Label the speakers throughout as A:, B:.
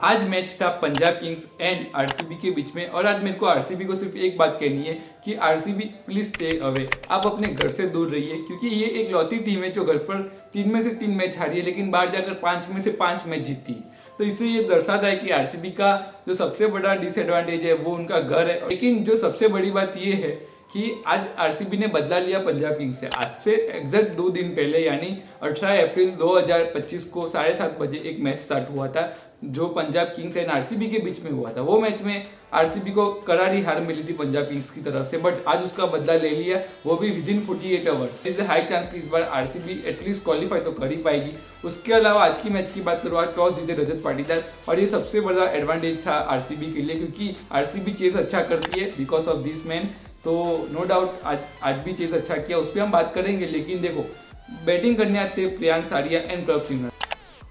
A: आज मैच था Punjab Kings and RCB के बीच में और आज मेरे को आरसीबी को सिर्फ एक बात कहनी है कि आरसीबी प्लीज स्टे अवे। आप अपने घर से दूर रहिए क्योंकि ये एक लौती टीम है जो घर पर 3 में से 3 मैच हारी है लेकिन बाहर जाकर 5 में से 5 मैच जीती है। तो इससे ये दर्शाता है कि आरसीबी का जो सबसे बड़ा डिसएडवांटेज है वो उनका घर है। लेकिन जो सबसे बड़ी बात ये है कि आज आरसीबी ने बदला लिया पंजाब किंग्स से। आज से एग्जैक्ट 2 दिन पहले यानी 18 अप्रैल 2025 को 7:30 बजे एक मैच स्टार्ट हुआ था जो पंजाब किंग्स एंड आरसीबी के बीच में हुआ था। वो मैच में आरसीबी को करारी हार मिली थी पंजाब किंग्स की तरफ से, बट आज उसका बदला ले लिया, वो भी within 48 hours. Is high chance कि इस बार आरसीबी एटलीस्ट क्वालिफाई तो कर ही पाएगी। उसके अलावा आज की मैच की बात करूँ, आज टॉस जीते रजत पाटीदार और ये सबसे बड़ा एडवांटेज था आरसीबी के लिए क्योंकि आरसीबी चेस अच्छा करती है बिकॉज ऑफ दिस मैन। तो नो डाउट आज भी चेस अच्छा किया, उस पर हम बात करेंगे। लेकिन देखो, बैटिंग करने आते प्रियांश आर्या एंड प्रभ सिमरन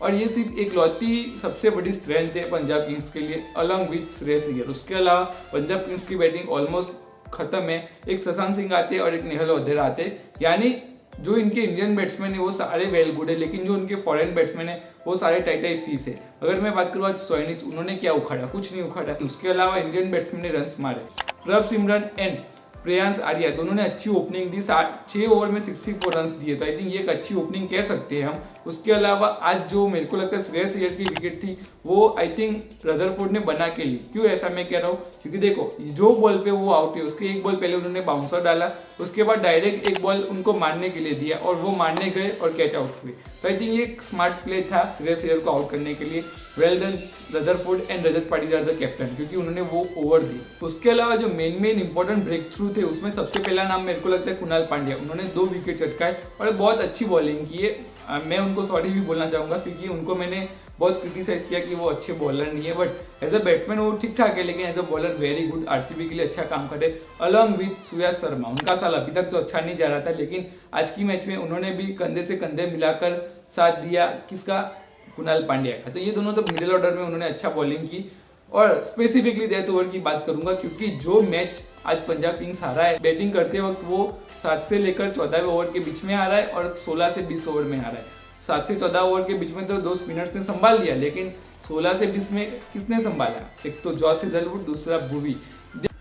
A: और ये सिर्फ एक लौती सबसे बड़ी स्ट्रेंथ है पंजाब किंग्स के लिए अलॉन्ग विथ श्रेयस अय्यर। उसके अलावा पंजाब किंग्स की बैटिंग ऑलमोस्ट खत्म है। एक शशांक सिंह आते और एक नेहल वधेरा आते, यानी जो इनके इंडियन बैट्समैन है वो सारे वेल गुड है, लेकिन जो उनके फॉरेन बैट्समैन है वो सारे टाइट फीस है। अगर मैं बात करूँ आज स्टोइनिस, उन्होंने क्या उखाड़ा? कुछ नहीं उखाड़ा। उसके अलावा इंडियन बैट्समैन ने रन्स मारे। प्रभ सिमरन एंड प्रियांश आर्या दोनों ने अच्छी ओपनिंग दी, 6 ओवर में 64 रन्स दिए, तो आई थिंक ये एक अच्छी ओपनिंग कह सकते हैं हम। उसके अलावा आज जो मेरे को लगता है श्रेयस अय्यर की विकेट थी वो आई थिंक रदरफोर्ड ने बना के ली। क्यों ऐसा मैं कह रहा हूँ? क्योंकि देखो, जो बॉल पे वो आउट है उसके एक बॉल पहले उन्होंने बाउंसर डाला, उसके बाद डायरेक्ट एक बॉल उनको मारने के लिए दिया और वो मारने गए और कैच आउट हुए। तो आई थिंक ये एक स्मार्ट प्ले था श्रेयस अय्यर को आउट करने के लिए। Well done Rutherford and Rajat Patidar the captain, क्योंकि उन्होंने वो ओवर दी। उसके अलावा जो मेन इंपॉर्टेंट ब्रेक थ्रू थे उसमें सबसे पहला नाम मेरे को लगता है कुणाल पांड्या। उन्होंने 2 विकेट चटकाए और बहुत अच्छी बॉलिंग की है। मैं उनको सॉरी भी बोलना चाहूंगा क्योंकि उनको मैंने बहुत क्रिटिसाइज किया कि वो अच्छे बॉलर नहीं है, बट एज अ बैट्समैन वो ठीक ठाक है, लेकिन as a bowler very good. RCB के लिए अच्छा काम करे अलॉन्ग विथ सुयश शर्मा। उनका साल अभी तक तो अच्छा नहीं जा रहा था, लेकिन आज की मैच में उन्होंने भी कंधे से कंधे मिलाकर साथ दिया। किसका? कुणाल पांड्या का। तो ये दोनों तो मिडिल ऑर्डर में उन्होंने अच्छा बॉलिंग की। और स्पेसिफिकली डेथ ओवर की बात करूंगा क्योंकि जो मैच आज पंजाब किंग्स हारा है, बैटिंग करते वक्त वो 7 से लेकर 14 ओवर के बीच में हारा है और 16 से 20 ओवर में हारा है। 7 से 14 ओवर के बीच में तो 2 स्पिनर्स ने संभाल लिया, लेकिन 16 से 20 में किसने संभाला? एक तो जॉस हेजलवुड, दूसरा भुवी।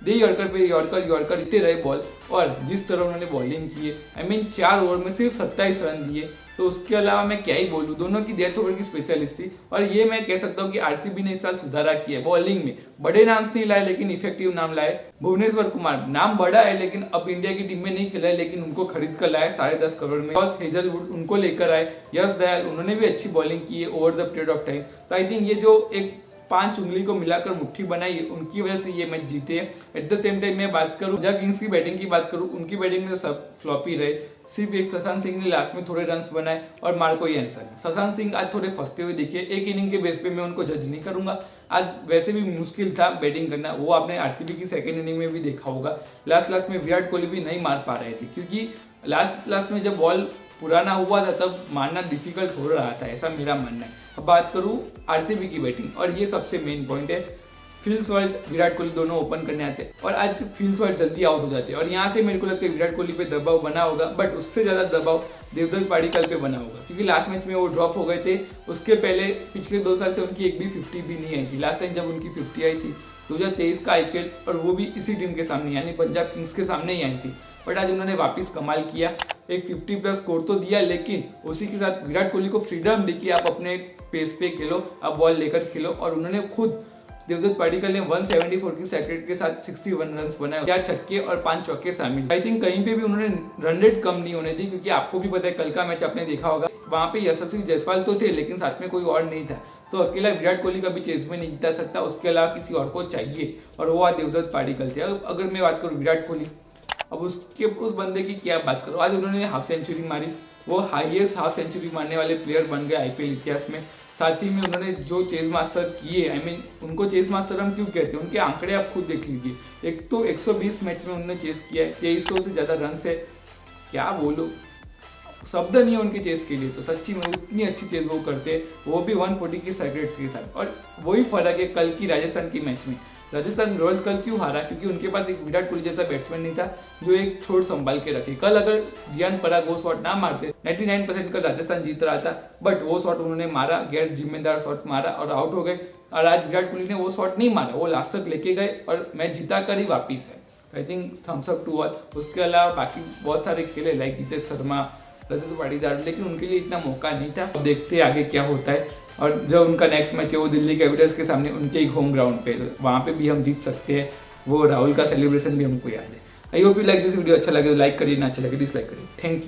A: दे यॉर्कर पे यॉर्कर इतने रहे बॉल, और जिस तरह उन्होंने बॉलिंग की है, आई मीन 4 ओवर में सिर्फ 27 रन दिए। तो उसके अलावा मैं क्या ही बोलूं, दोनों की डेथ ओवर की स्पेशलिस्ट थी। और ये मैं कह सकता हूँ कि आरसीबी ने इस साल सुधारा किया है बॉलिंग में। बड़े नाम नहीं लाए लेकिन इफेक्टिव नाम लाए। भुवनेश्वर कुमार नाम बड़ा है लेकिन अब इंडिया की टीम में नहीं खेला है, लेकिन उनको खरीद कर लाए 10.5 करोड़ में। जॉस हेजलवुड उनको लेकर आए। यश दयाल, उन्होंने भी अच्छी बॉलिंग की है over the period of time. तो आई थिंक ये जो एक 5 उंगली को मिलाकर मुट्ठी बनाई, उनकी वजह से ये मैच जीते हैं। एट द सेम टाइम मैं बात करूं पंजाब किंग्स की बैटिंग की बात करूं, उनकी बैटिंग में सब फ्लॉपी रहे। सिर्फ एक शशांक सिंह ने लास्ट में थोड़े रन्स बनाए और मार्को एंसन। शशांक सिंह आज थोड़े फंसते हुए दिखे। एक इनिंग के बेस पे मैं उनको जज नहीं करूंगा। आज वैसे भी मुश्किल था बैटिंग करना, वो आपने आरसीबी की सेकेंड इनिंग में भी देखा होगा। लास्ट में विराट कोहली भी नहीं मार पा रहे थे क्योंकि लास्ट में जब बॉल पुराना हुआ था तब मारना डिफिकल्ट हो रहा था, ऐसा मेरा मानना है। अब बात करूं आरसीबी की बैटिंग, और ये सबसे मेन पॉइंट है। फिल सॉल्ट, विराट कोहली दोनों ओपन करने आते हैं और आज फिल सॉल्ट जल्दी आउट हो जाते हैं और यहाँ से मेरे को लगता है विराट कोहली पे दबाव बना होगा, बट उससे ज्यादा दबाव देवदत्त पाडिक्कल पे बना होगा क्योंकि लास्ट मैच में वो ड्रॉप हो गए थे। उसके पहले पिछले 2 साल से उनकी एक भी 50 भी नहीं आई थी। लास्ट टाइम जब उनकी 50 आई थी 2023 का आईपीएल, और वो भी इसी टीम के सामने यानी पंजाब किंग्स के सामने ही आई थी। बट आज उन्होंने वापस कमाल किया, एक 50+ स्कोर तो दिया, लेकिन उसी के साथ विराट कोहली को फ्रीडम दी कि आप अपने पेस पे खेलो, आप बॉल लेकर खेलो। और उन्होंने खुद देवदत्त पाडिक्कल ने 174 की स्ट्राइक के साथ 61 रन बनाए, 4 छक्के और 5 चौके शामिल। आई थिंक कहीं पे भी उन्होंने रन रेट कम नहीं होने दी क्योंकि आपको भी पता है कल का मैच आपने देखा होगा, वहां पे यशस्वी जायसवाल तो थे लेकिन साथ में कोई और नहीं था। तो अकेला विराट कोहली कभी चेस में नहीं जीता सकता, उसके अलावा किसी और को चाहिए, और वो आज देवदत्त पाडिक्कल थे। अगर मैं बात करूँ विराट कोहली, अब उस बंदे की क्या बात करो। आज उन्होंने हाफ सेंचुरी मारी, वो हाईएस्ट हाफ सेंचुरी मारने वाले प्लेयर बन गए आईपीएल इतिहास में। साथ ही में उन्होंने जो चेस मास्टर किए, आई मीन उनको चेस मास्टर हम क्यों कहते हैं, उनके आंकड़े आप खुद देख लीजिए। एक तो 120 मैच में उन्होंने चेस किया है, 2300 से ज्यादा रन है। क्या बोलो, शब्द नहीं है उनके चेस के लिए। तो सच्ची में उतनी अच्छी चेस वो करते हैं, वो भी 140 की स्ट्राइक रेट के साथ। और वही फर्क है कल की राजस्थान की मैच में। राजस्थान रॉयल्स कल क्यों हारा? क्योंकि उनके पास एक विराट कोहली जैसा बैट्समैन नहीं था जो एक छोर संभाल के रखे। कल अगर रियान पराग वो शॉट ना मारते 99% का राजस्थान जीत रहा था, बट वो शॉट उन्होंने मारा, गैर जिम्मेदार शॉट मारा और आउट हो गए। और आज विराट कोहली ने वो शॉट नहीं मारा, वो लास्ट तक लेके गए और मैच जिता कर ही वापिस है। I think thumbs up to all. उसके अलावा बाकी बहुत सारे खेले लाइक जितेश शर्मा, रजत पाटीदार, लेकिन उनके लिए इतना मौका नहीं था। अब देखते हैं आगे क्या होता है। और जो उनका नेक्स्ट मैच है वो दिल्ली कैपिटल्स के सामने उनके एक होम ग्राउंड पे, वहाँ पे भी हम जीत सकते हैं। वो राहुल का सेलिब्रेशन भी हमको याद है। I hope you like this video. अच्छा लगे तो लाइक करिए, ना अच्छा लगे डिसलाइक करिए। Thank you.